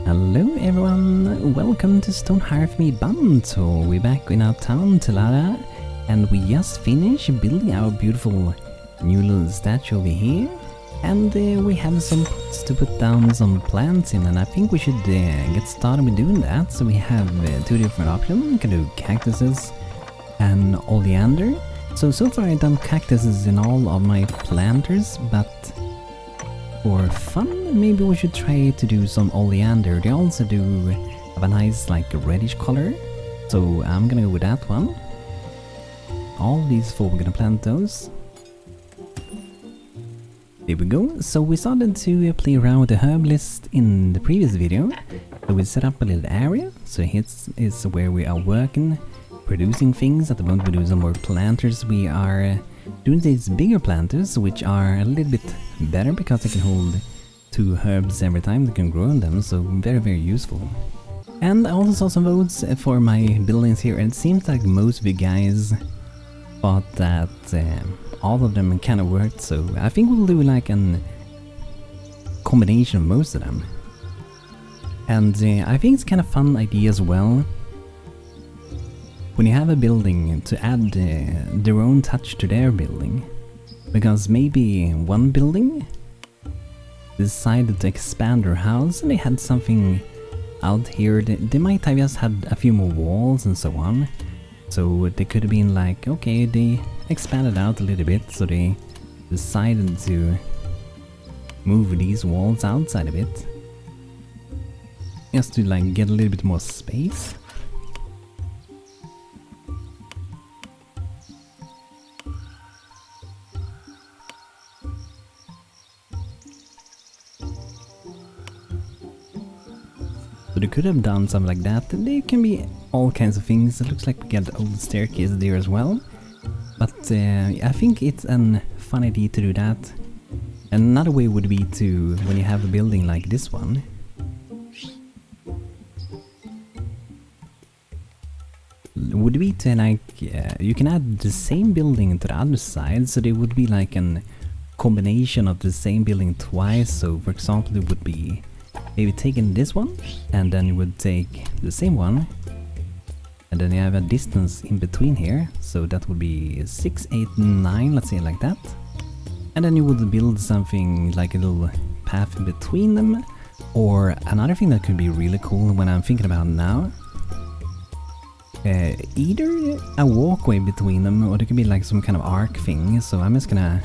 Hello everyone, welcome to Stonehearth me BANTO. We're back in our town, Telada, and we just finished building our beautiful new little statue over here. And we have some pots to put down some plants in, and I think we should get started with doing that. So we have two different options. We can do cactuses and oleander. So far I've done cactuses in all of my planters, but for fun, maybe we should try to do some oleander. They also do have a nice like reddish color, so I'm gonna go with that one. All these four, we're gonna plant those. There we go. So we started to play around with the herbalist in the previous video. So we set up a little area. So here is where we are working, producing things. At the moment we're doing some more planters. We are doing these bigger planters, which are a little bit better because they can hold 2 herbs every time they can grow on them, so very useful. And I also saw some votes for my buildings here, and it seems like most of you guys thought that all of them kind of worked, so I think we'll do like a combination of most of them. And I think it's kind of fun idea as well when you have a building to add their own touch to their building. Because maybe one building decided to expand their house and they had something out here. They might have just had a few more walls and so on. So they could have been like, okay, they expanded out a little bit, so they decided to move these walls outside a bit. Just to like get a little bit more space. So they could have done something like that. There can be all kinds of things. It looks like we got the old staircase there as well. But I think it's a fun idea to do that. Another way would be to, when you have a building like this one, would be to like, you can add the same building to the other side, so there would be like a combination of the same building twice. So for example, it would be maybe taking this one, and then you would take the same one, and then you have a distance in between here, so that would be 6, 8, 9, let's say like that. And then you would build something like a little path in between them. Or another thing that could be really cool when I'm thinking about now, either a walkway between them, or there could be like some kind of arc thing. So I'm just gonna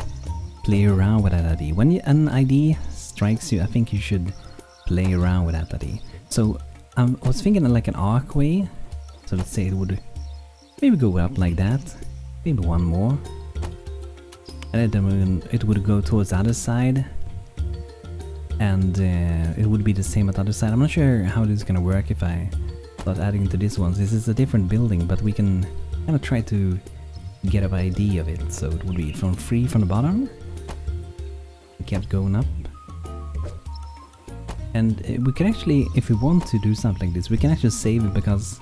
play around with that idea. When an idea strikes you, I think you should play around with that idea. So I was thinking of like an archway. So let's say it would maybe go up like that, maybe one more, and then it would go towards the other side, and it would be the same at the other side. I'm not sure how this is gonna work if I start adding to this one. This is a different building, but we can kind of try to get an idea of it. So it would be from 3 from the bottom. We kept going up. And we can actually, if we want to do something like this, we can actually save it, because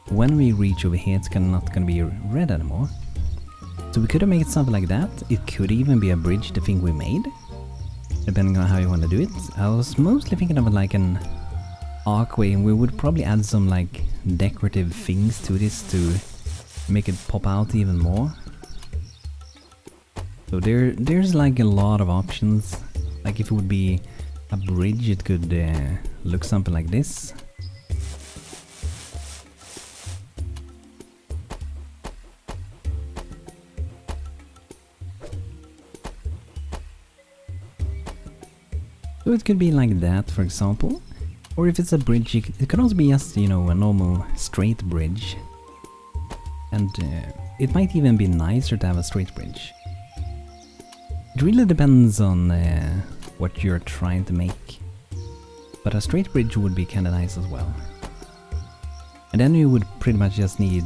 when we reach over here, it's not gonna be red anymore. So we could have made something like that. It could even be a bridge, the thing we made, depending on how you want to do it. I was mostly thinking of like an archway, and we would probably add some like decorative things to this to make it pop out even more. So there's like a lot of options. Like if it would be a bridge, it could look something like this. So it could be like that, for example. Or if it's a bridge, it could also be just, you know, a normal straight bridge. And it might even be nicer to have a straight bridge. It really depends on what you're trying to make. But a straight bridge would be kinda nice as well. And then you would pretty much just need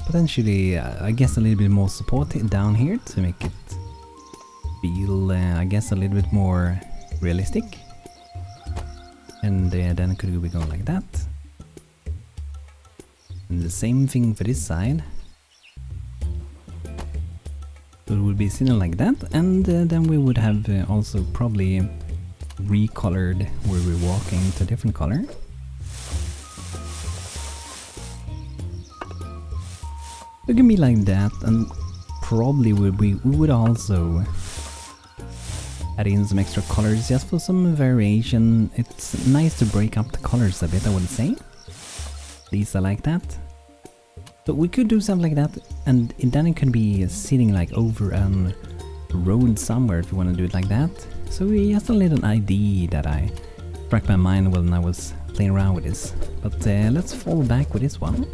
potentially, I guess, a little bit more support down here to make it feel, I guess, a little bit more realistic. And then it could be going like that. And the same thing for this side. So it would be similar like that, and then we would have also probably recolored where we're walking to a different color. It can be like that, and probably we would also add in some extra colors just for some variation. It's nice to break up the colors a bit, I would say. These are like that. So we could do something like that, and then it could be sitting like over a road somewhere if you want to do it like that. So just a little idea that I struck my mind when I was playing around with this. But let's fall back with this one,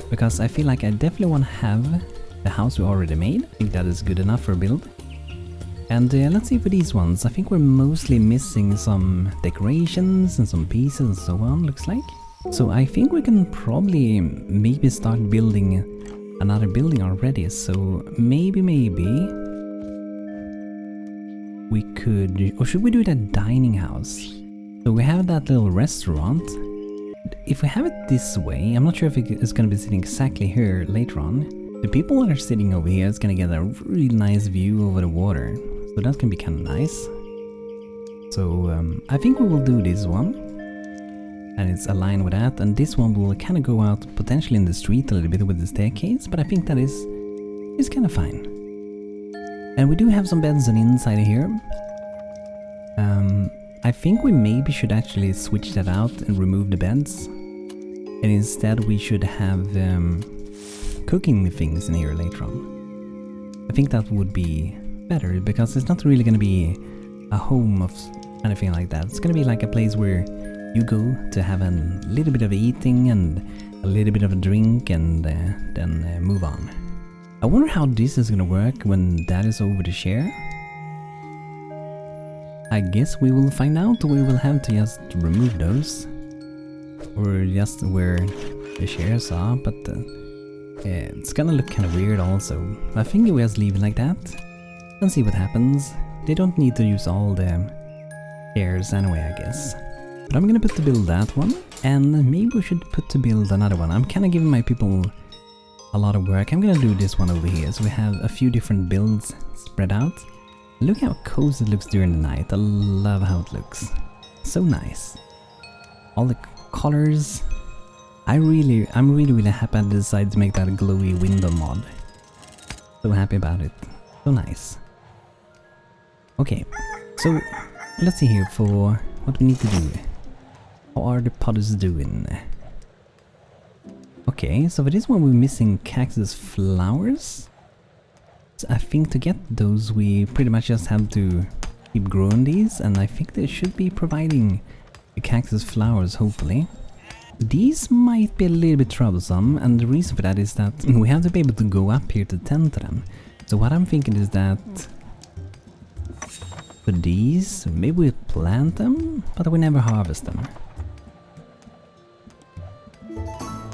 because I feel like I definitely want to have the house we already made. I think that is good enough for a build. And let's see for these ones. I think we're mostly missing some decorations and some pieces and so on, looks like. So I think we can probably maybe start building another building already. So maybe we could, or should we do it at dining house? So we have that little restaurant. If we have it this way, I'm not sure if it's going to be sitting exactly here later on. The people that are sitting over here is going to get a really nice view over the water. So that can be kind of nice. So I think we will do this one. And it's aligned with that. And this one will kind of go out potentially in the street a little bit with the staircase. But I think that is kind of fine. And we do have some beds on the inside here. I think we maybe should actually switch that out and remove the beds. And instead we should have cooking things in here later on. I think that would be better, because it's not really going to be a home of anything like that. It's going to be like a place where you go to have a little bit of eating and a little bit of a drink, and then move on. I wonder how this is going to work when that is over the share. I guess we will find out. We will have to just remove those, or just where the shares are, but it's gonna look kind of weird also. I think we just leave it like that and see what happens. They don't need to use all the shares anyway, I guess. But I'm gonna put to build that one, and maybe we should put to build another one. I'm kind of giving my people a lot of work. I'm gonna do this one over here, so we have a few different builds spread out. Look how cozy it looks during the night. I love how it looks. So nice. All the colors. I'm really happy I decided to make that Glowy Window mod. So happy about it. So nice. Okay, so let's see here for what we need to do. How are the potters doing? Okay, so for this one we're missing cactus flowers. So I think to get those we pretty much just have to keep growing these, and I think they should be providing the cactus flowers, hopefully. These might be a little bit troublesome, and the reason for that is that we have to be able to go up here to tend to them. So what I'm thinking is that for these, maybe we plant them, but we never harvest them.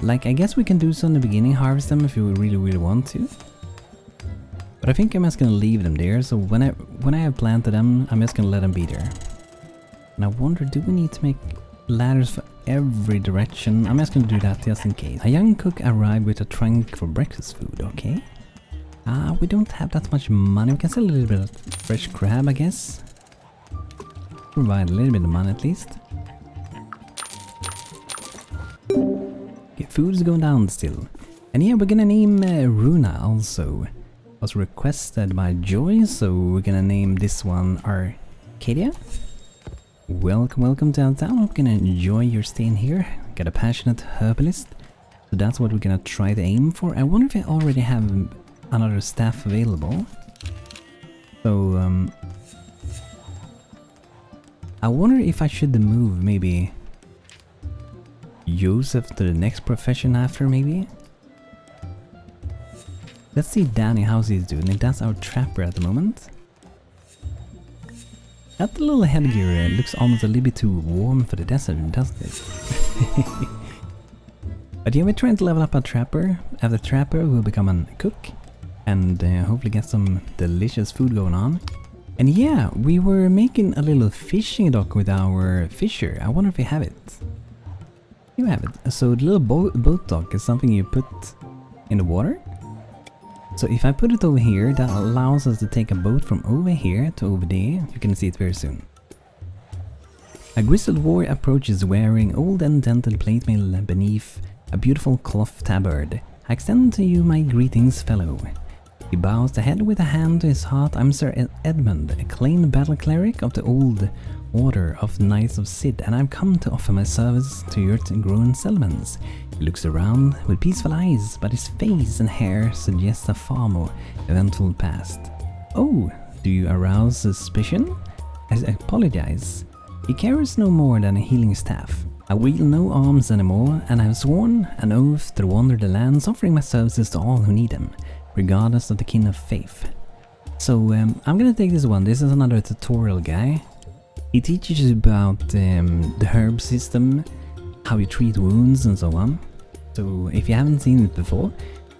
Like, I guess we can do so in the beginning, harvest them if you really want to. But I think I'm just gonna leave them there, so when I have planted them, I'm just gonna let them be there. And I wonder, do we need to make ladders for every direction? I'm just gonna do that just in case. A young cook arrived with a trunk for breakfast food, okay. We don't have that much money. We can sell a little bit of fresh crab, I guess. Provide a little bit of money at least. Okay, food is going down still. And yeah, we're gonna name Runa also. Was requested by Joy, so we're gonna name this one Arcadia. Welcome downtown. Hope you're gonna enjoy your stay in here. Got a passionate herbalist, so that's what we're gonna try to aim for. I wonder if I already have another staff available. So I wonder if I should move maybe Joseph to the next profession after, maybe. Let's see Danny, how's he's doing. That's our trapper at the moment. That little headgear looks almost a little bit too warm for the desert, doesn't it? But yeah, we're trying to level up our trapper. After trapper, we'll become a cook. And hopefully get some delicious food going on. And yeah, we were making a little fishing dock with our fisher. I wonder if we have it. You have it. So the little boat dock is something you put in the water. So if I put it over here, that allows us to take a boat from over here to over there. You can see it very soon. A grizzled warrior approaches wearing old and dented plate mail beneath a beautiful cloth tabard. I extend to you my greetings, fellow. He bows the head with a hand to his heart. I'm Sir Edmund, acclaimed battle cleric of the old order of Knights of Sid, and I've come to offer my service to your grown settlements. He looks around with peaceful eyes, but his face and hair suggest a far more eventful past. Oh, do you arouse suspicion? I apologize. He carries no more than a healing staff. I wield no arms anymore, and I have sworn an oath to wander the lands, offering my services to all who need them, regardless of the kin of faith. So I'm gonna take this one. This is another tutorial guy. He teaches you about the herb system, how you treat wounds and so on. So if you haven't seen it before,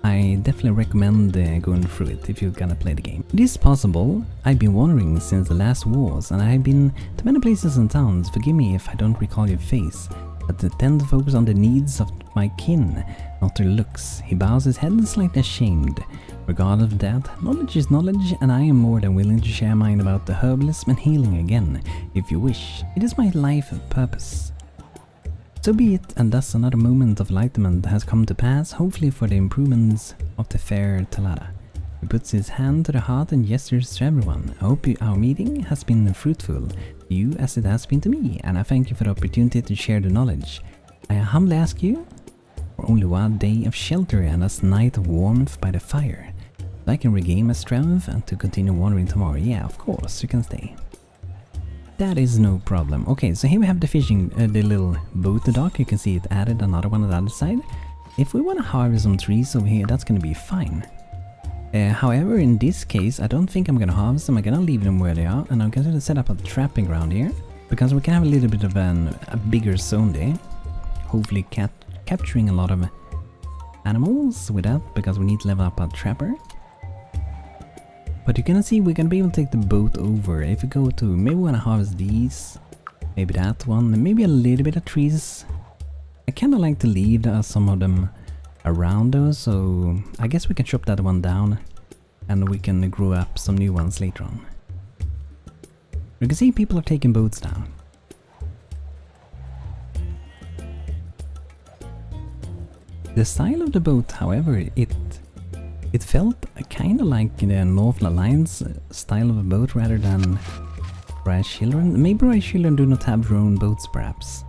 I definitely recommend going through it if you're gonna play the game. It is possible. I've been wandering since the last wars, and I've been to many places and towns. Forgive me if I don't recall your face, but I tend to focus on the needs of my kin, not their looks. He bows his head slightly ashamed. Regardless of that, knowledge is knowledge, and I am more than willing to share mine about the herbalism and healing again, if you wish. It is my life purpose. So be it, and thus another moment of enlightenment has come to pass, hopefully for the improvements of the fair Telada. He puts his hand to the heart and gestures to everyone. I hope our meeting has been fruitful to you as it has been to me, and I thank you for the opportunity to share the knowledge. I humbly ask you for only one day of shelter and a night of warmth by the fire, so I can regain my strength and to continue wandering tomorrow. Yeah, of course, you can stay. That is no problem. Okay, so here we have the fishing, the little boat dock. You can see it added another one on the other side. If we want to harvest some trees over here, that's going to be fine. However, in this case, I don't think I'm going to harvest them. I'm going to leave them where they are, and I'm going to set up a trapping ground here, because we can have a little bit of a bigger zone there. Hopefully capturing a lot of animals with that, because we need to level up our trapper. But you can see we're gonna be able to take the boat over. If we go to, maybe we wanna harvest these, maybe that one, maybe a little bit of trees. I kinda like to leave some of them around though, so I guess we can chop that one down and we can grow up some new ones later on. You can see people are taking boats down. The style of the boat, however, it felt kind of like the Northern Alliance style of a boat rather than Rice Children. Maybe Rice Children do not have their own boats, perhaps.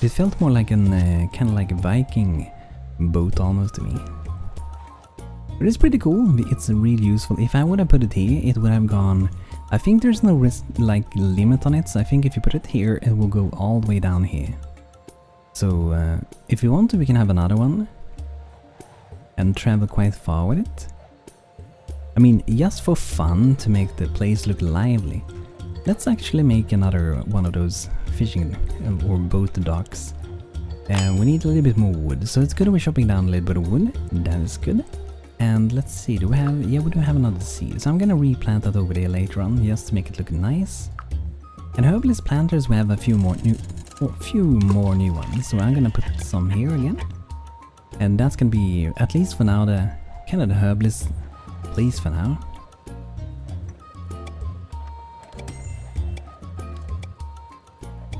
It felt more like an kind of like a Viking boat almost to me. But it's pretty cool. It's really useful. If I would have put it here, it would have gone. I think there's no limit on it. So I think if you put it here, it will go all the way down here. So if you want to, we can have another one and travel quite far with it. I mean, just for fun, to make the place look lively, let's actually make another one of those fishing or boat docks. And we need a little bit more wood, so it's good we're chopping down a little bit of wood. That is good. And let's see, do we have, yeah, we do have another seed, so I'm gonna replant that over there later on, just to make it look nice. And herbalist planters, we have a few more new ones, so I'm gonna put some here again. And that's gonna be, at least for now, the kind of the herbalist place for now.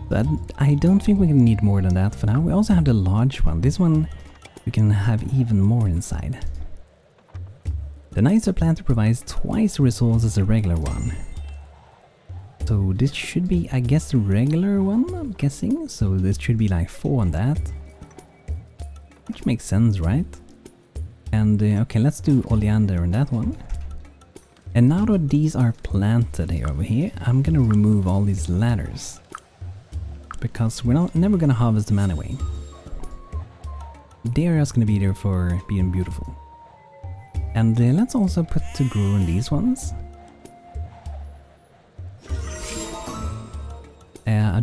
But I don't think we're gonna need more than that for now. We also have the large one. This one we can have even more inside. The nicer planter provides twice the resources as a regular one. So this should be, I guess, the regular one, I'm guessing. So this should be like 4 on that. Which makes sense, right? And okay, let's do oleander on that one. And now that these are planted here over here, I'm gonna remove all these ladders, because we're never gonna harvest them anyway. They're just gonna be there for being beautiful. And let's also put to grow in these ones.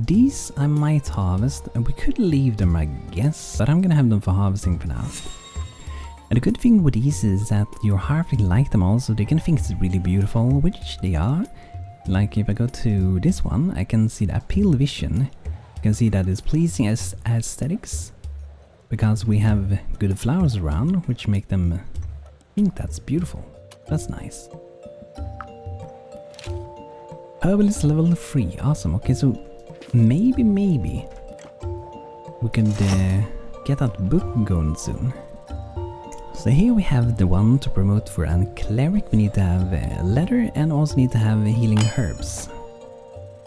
These I might harvest, and we could leave them, I guess, but I'm gonna have them for harvesting for now. And the good thing with these is that your Hearthling like them also. They can think it's really beautiful, which they are. Like if I go to this one, I can see the appeal vision. You can see that it's pleasing as aesthetics, because we have good flowers around, which make them think that's beautiful. That's nice. Herbalist level 3, awesome. Okay, so maybe we could get that book going soon. So here we have the one to promote for a cleric. We need to have leather and also need to have healing herbs.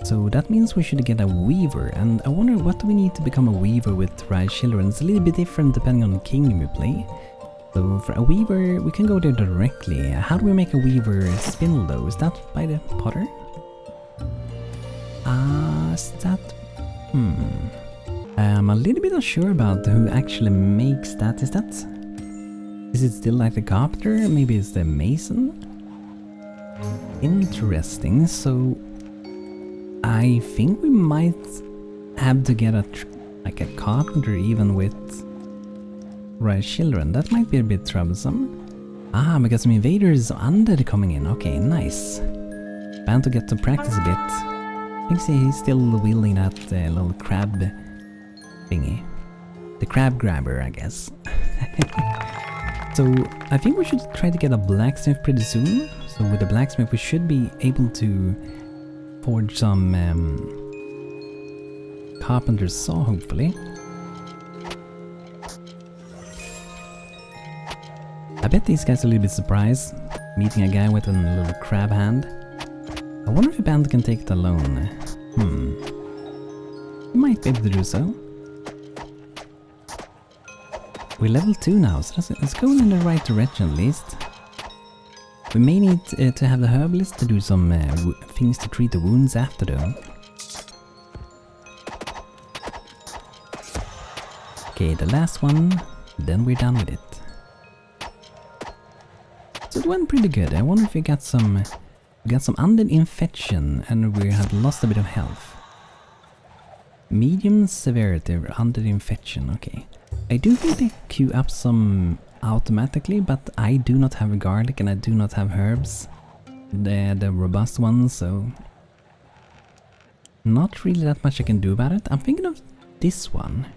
So that means we should get a weaver, and I wonder what do we need to become a weaver with Rise Children. It's a little bit different depending on the kingdom we play. So for a weaver we can go there directly. How do we make a weaver spindle though? Is that by the potter? Is that... I'm a little bit unsure about who actually makes that. Is it still like the carpenter? Maybe it's the mason? Interesting. So I think we might have to get like a carpenter even with Rise Children. That might be a bit troublesome. Because some invaders are under coming in. Okay, nice. BANTO get to practice a bit. I think he's still wielding that little crab thingy. The crab grabber, I guess. So I think we should try to get a blacksmith pretty soon. So with the blacksmith we should be able to forge some carpenter's saw, hopefully. I bet these guys are a little bit surprised meeting a guy with a little crab hand. I wonder if a band can take it alone. We might be able to do so. We're level 2 now, so let's go in the right direction at least. We may need to have the herbalist to do some things to treat the wounds after though. Okay, the last one, then we're done with it. So it went pretty good. I wonder if we got some undead infection and we have lost a bit of health. Medium severity undead infection, okay. I do think they queue up some automatically, but I do not have garlic and I do not have herbs. The robust ones, so not really that much I can do about it. I'm thinking of this one.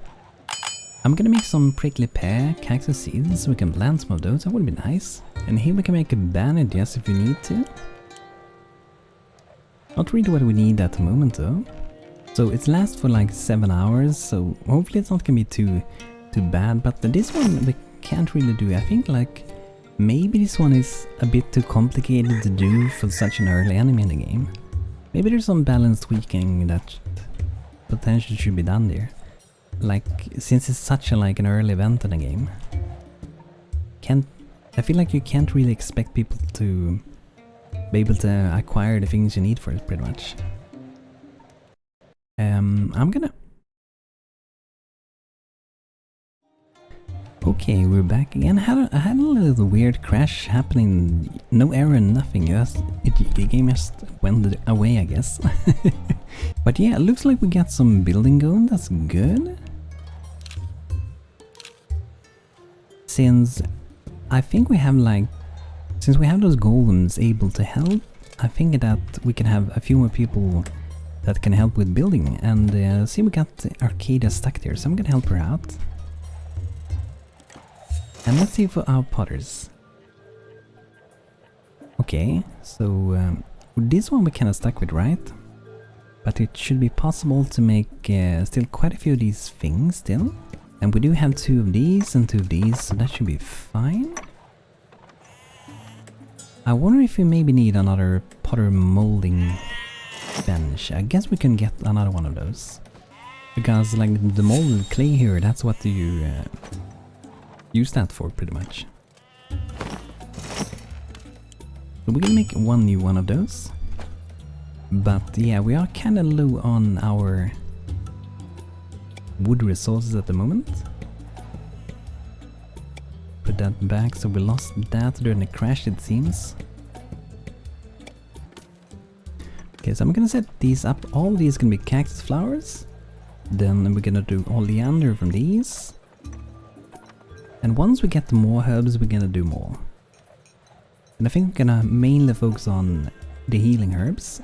I'm gonna make some prickly pear cactus seeds so we can plant some of those. That would be nice. And here we can make a bandage if we need to. Not really what we need at the moment though. So it lasts for like 7 hours, so hopefully it's not gonna be too bad. But this one we can't really do. I think like maybe this one is a bit too complicated to do for such an early enemy in the game. Maybe there's some balanced tweaking that potentially should be done there. Like since it's such an early event in the game. I feel like you can't really expect people to be able to acquire the things you need for it pretty much. I'm gonna... Okay, we're back again. I had a little weird crash happening. No error, nothing. The game just went away, I guess. But yeah, it looks like we got some building going. That's good. Since I think we have since we have those golems able to help, I think that we can have a few more people that can help with building. And see, we got Arcadia stuck there, so I'm gonna help her out. And let's see for our potters. Okay, so this one we kinda stuck with, right? But it should be possible to make still quite a few of these things still. And we do have 2 of these and 2 of these, so that should be fine. I wonder if we maybe need another potter molding bench. I guess we can get another one of those. Because like the molded clay here, that's what you use that for pretty much. So we're gonna make one new one of those. But yeah, we are kinda low on our wood resources at the moment. Put that back, so we lost that during the crash it seems. Okay, so I'm gonna set these up. All these can be cactus flowers. Then we're gonna do oleander from these. And once we get more herbs, we're gonna do more. And I think we're gonna mainly focus on the healing herbs.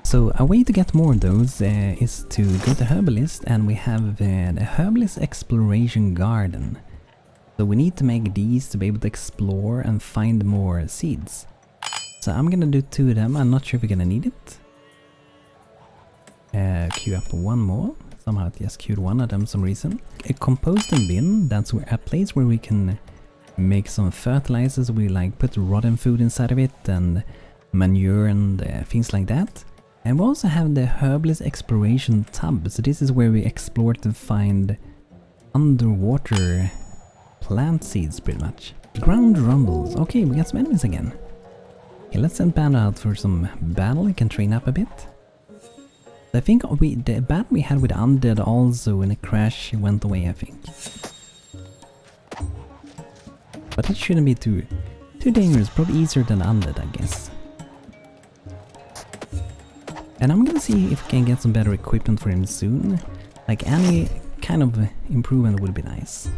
So a way to get more of those is to go to Herbalist, and we have the Herbalist Exploration Garden. So we need to make these to be able to explore and find more seeds. So I'm gonna do 2 of them. I'm not sure if we're gonna need it. Queue up one more. Somehow it just queued one of them for some reason. A composting bin, that's a place where we can make some fertilizers. We like put rotten food inside of it and manure and things like that. And we also have the Herbalist Exploration Tub. So this is where we explore to find underwater plant seeds pretty much. Ground rumbles. Okay, we got some enemies again. Okay, let's send BANTO out for some battle. He can train up a bit. I think the battle we had with Undead also in a crash went away, I think. But it shouldn't be too dangerous, probably easier than Undead, I guess. And I'm gonna see if we can get some better equipment for him soon. Like any kind of improvement would be nice.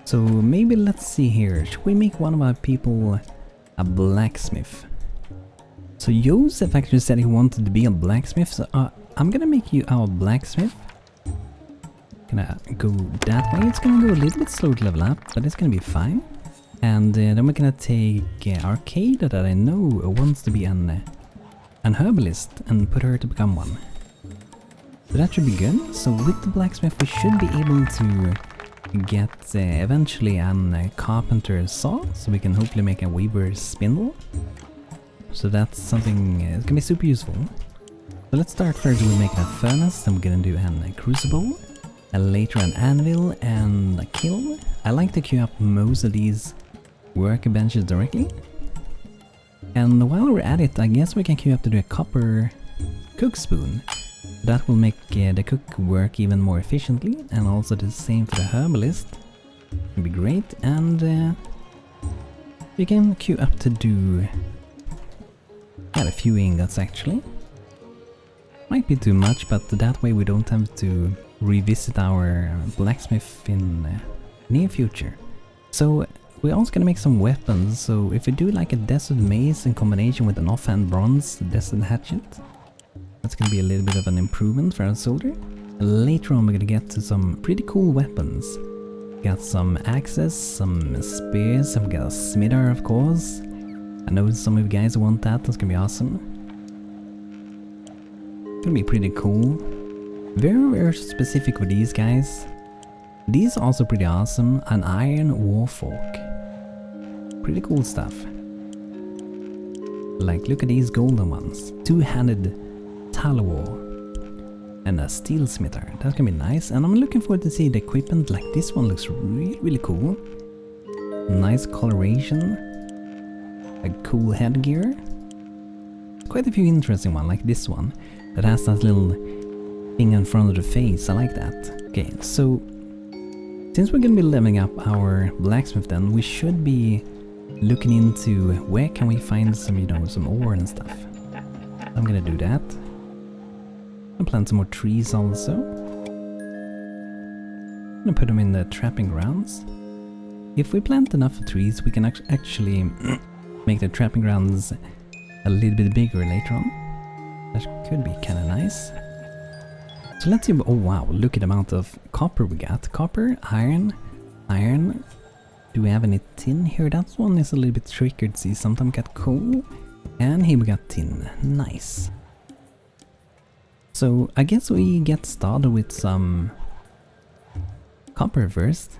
So maybe let's see here, should we make one of our people a blacksmith? So Joseph actually said he wanted to be a blacksmith, so I'm gonna make you our blacksmith. Gonna go that way. It's gonna go a little bit slow to level up, but it's gonna be fine. And then we're gonna take Arcada that I know wants to be an herbalist and put her to become one. So that should be good. So with the blacksmith we should be able to get eventually a carpenter saw, so we can hopefully make a weaver's spindle. So that's something it's gonna be super useful. So let's start first with making a furnace, then we're gonna do a crucible, and later an anvil and a kiln. I like to queue up most of these workbenches directly. And while we're at it, I guess we can queue up to do a copper cook spoon. That will make the cook work even more efficiently, and also the same for the herbalist. It'll be great, and we can queue up to do a few ingots actually. Might be too much, but that way we don't have to revisit our blacksmith in near future. So we're also gonna make some weapons, so if we do like a desert mace in combination with an offhand bronze desert hatchet, that's gonna be a little bit of an improvement for our soldier. And later on we're gonna get to some pretty cool weapons. Got some axes, some spears, and we got a smither of course. I know some of you guys want that, that's gonna be awesome. Gonna be pretty cool. Very specific with these guys. These are also pretty awesome. An iron warfork. Pretty cool stuff. Like look at these golden ones. Two-handed talwar. And a steel smither. That's gonna be nice. And I'm looking forward to see the equipment. Like this one looks really cool. Nice coloration. A cool headgear. Quite a few interesting ones, like this one. That has that little thing in front of the face. I like that. Okay, so since we're gonna be leveling up our blacksmith then, we should be looking into where can we find some, you know, some ore and stuff. I'm gonna do that. I'll plant some more trees also. I'm gonna put them in the trapping grounds. If we plant enough trees, we can actually make the trapping grounds a little bit bigger later on. That could be kind of nice. So let's see. Oh wow, look at the amount of copper we got. Copper, iron. Do we have any tin here? That one is a little bit trickier to see. Sometimes we got coal. And here we got tin. Nice. So I guess we get started with some copper first.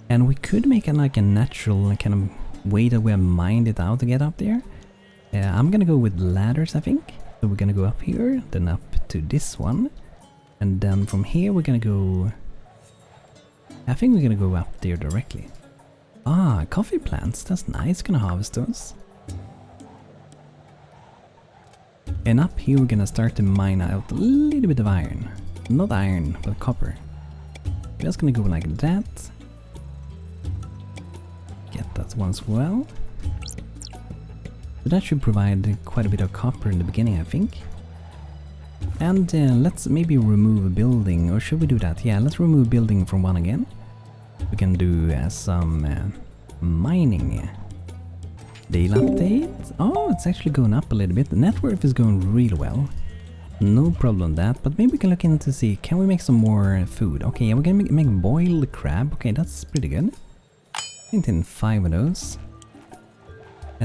And we could make like a natural kind of way that we have mined it out to get up there. I'm gonna go with ladders, I think. So we're gonna go up here, then up to this one. And then from here we're gonna go... I think we're gonna go up there directly. Ah, coffee plants, that's nice, gonna harvest those. And up here we're gonna start to mine out a little bit of iron. Not iron, but copper. Just gonna go like that. Get that one as well. So that should provide quite a bit of copper in the beginning, I think. And let's maybe remove a building, or should we do that? Yeah, let's remove a building from one again. We can do some mining. Daily update. Oh, it's actually going up a little bit. The net worth is going really well. No problem with that, but maybe we can look into see, can we make some more food? Okay, yeah, we're gonna make boiled crab. Okay, that's pretty good. I think 5 of those.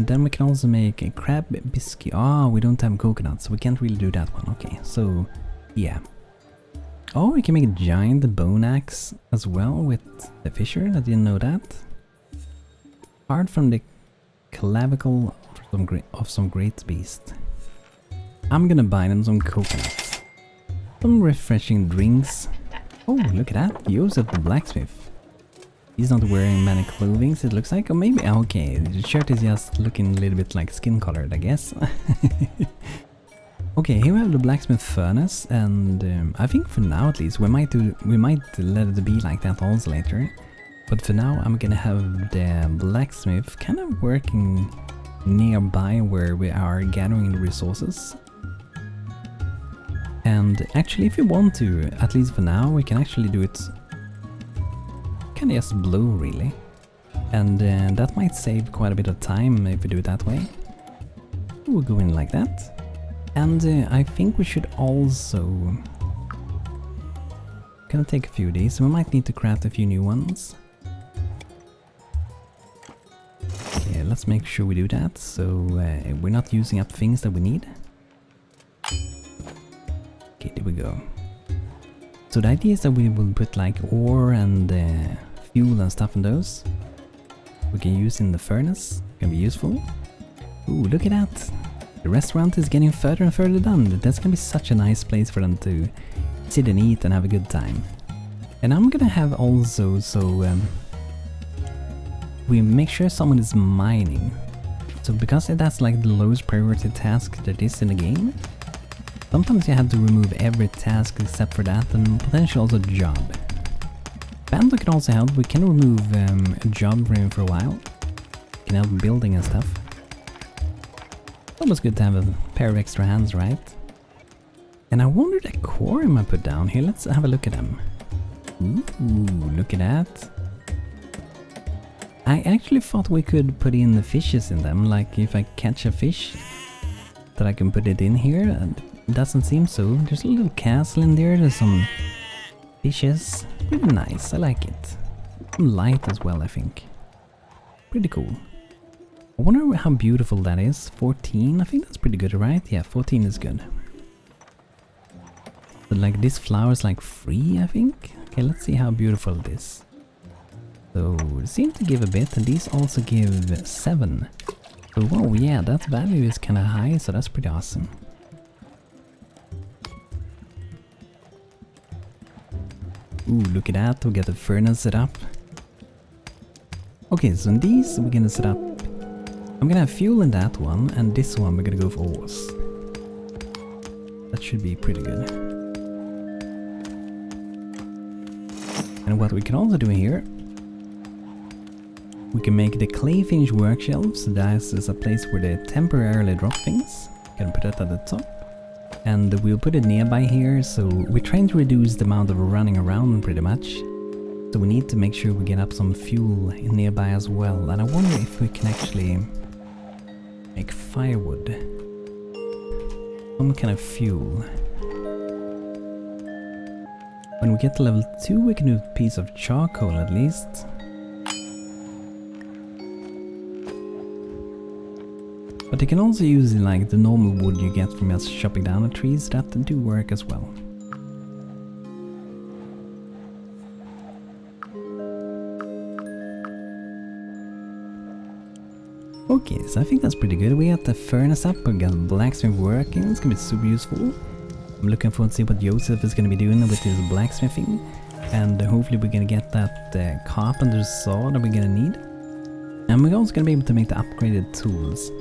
And then we can also make a crab biscuit. Oh, we don't have coconuts, so we can't really do that one. Okay, so yeah. Oh, we can make a giant bone axe as well with the fisher. I didn't know that. Hard from the clavicle of some great beast. I'm gonna buy them some coconuts. Some refreshing drinks. Oh, look at that. Joseph the blacksmith. He's not wearing many clothing, it looks like. Or maybe, okay, the shirt is just looking a little bit like skin colored, I guess. Okay, here we have the blacksmith furnace, and I think for now at least, we might let it be like that also later. But for now, I'm gonna have the blacksmith kind of working nearby where we are gathering the resources. And actually, if you want to, at least for now, we can actually do it kind of just blow really. And that might save quite a bit of time if we do it that way. We'll go in like that. And I think we should also gonna take a few of these. We might need to craft a few new ones. Okay, let's make sure we do that so we're not using up things that we need. Okay, there we go. So the idea is that we will put like ore and fuel and stuff in those. We can use in the furnace. Can be useful. Ooh, look at that! The restaurant is getting further and further done. That's gonna be such a nice place for them to sit and eat and have a good time. And I'm gonna have also we make sure someone is mining. So because that's like the lowest priority task that is in the game, sometimes you have to remove every task except for that, and potentially also a job. BANTO can also help. We can remove a job for him for a while. Can help building and stuff. Always good to have a pair of extra hands, right? And I wonder the aquarium I put down here. Let's have a look at them. Ooh, look at that. I actually thought we could put in the fishes in them. Like if I catch a fish, that I can put it in here. It doesn't seem so. There's a little castle in there. There's some fishes. Pretty nice. I like it. Some light as well, I think. Pretty cool. I wonder how beautiful that is. 14, I think that's pretty good, right? Yeah, 14 is good. But like this flower is like 3, I think. Okay, let's see how beautiful it is. So it seems to give a bit, and these also give 7. So whoa, yeah, that value is kind of high, so that's pretty awesome. Ooh, look at that, we got the furnace set up. Okay, so in these we're gonna set up. I'm gonna have fuel in that one, and this one we're gonna go for ores. That should be pretty good. And what we can also do here, we can make the clay finish work shelves. That is a place where they temporarily drop things. Can put it at the top. And we'll put it nearby here, so we're trying to reduce the amount of running around pretty much. So we need to make sure we get up some fuel nearby as well. And I wonder if we can actually make firewood. Some kind of fuel. When we get to level 2 we can do a piece of charcoal at least. But you can also use like the normal wood you get from just chopping down the trees. That do work as well. Okay, so I think that's pretty good. We got the furnace up, we got blacksmith working. It's gonna be super useful. I'm looking forward to see what Joseph is gonna be doing with his blacksmithing. And hopefully we're gonna get that carpenter's saw that we're gonna need. And we're also gonna be able to make the upgraded tools.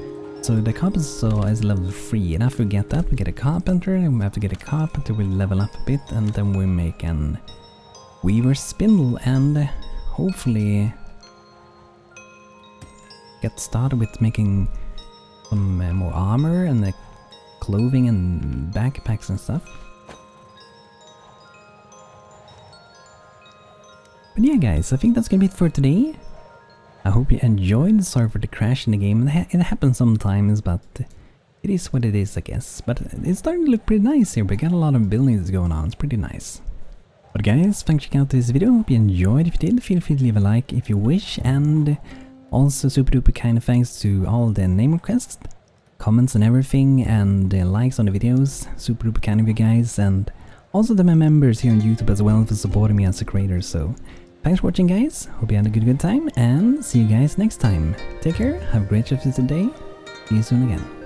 So the carpenter's saw is level 3, and after we get that we get a carpenter, and we have to get a carpenter, we'll level up a bit, and then we make an weaver's spindle, and hopefully get started with making some more armor and the clothing and backpacks and stuff. But yeah guys, I think that's gonna be it for today. I hope you enjoyed. Sorry for the crash in the game. It happens sometimes, but it is what it is, I guess. But it's starting to look pretty nice here. We got a lot of buildings going on. It's pretty nice. But guys, thanks for checking out this video. Hope you enjoyed. If you did, feel free to leave a like if you wish. And Also super duper kind of thanks to all the name requests, comments and everything, and likes on the videos. Super duper kind of you guys, and also to my members here on YouTube as well for supporting me as a creator. So thanks for watching, guys. Hope you had a good time, and see you guys next time. Take care, have a great rest of the day. See you soon again.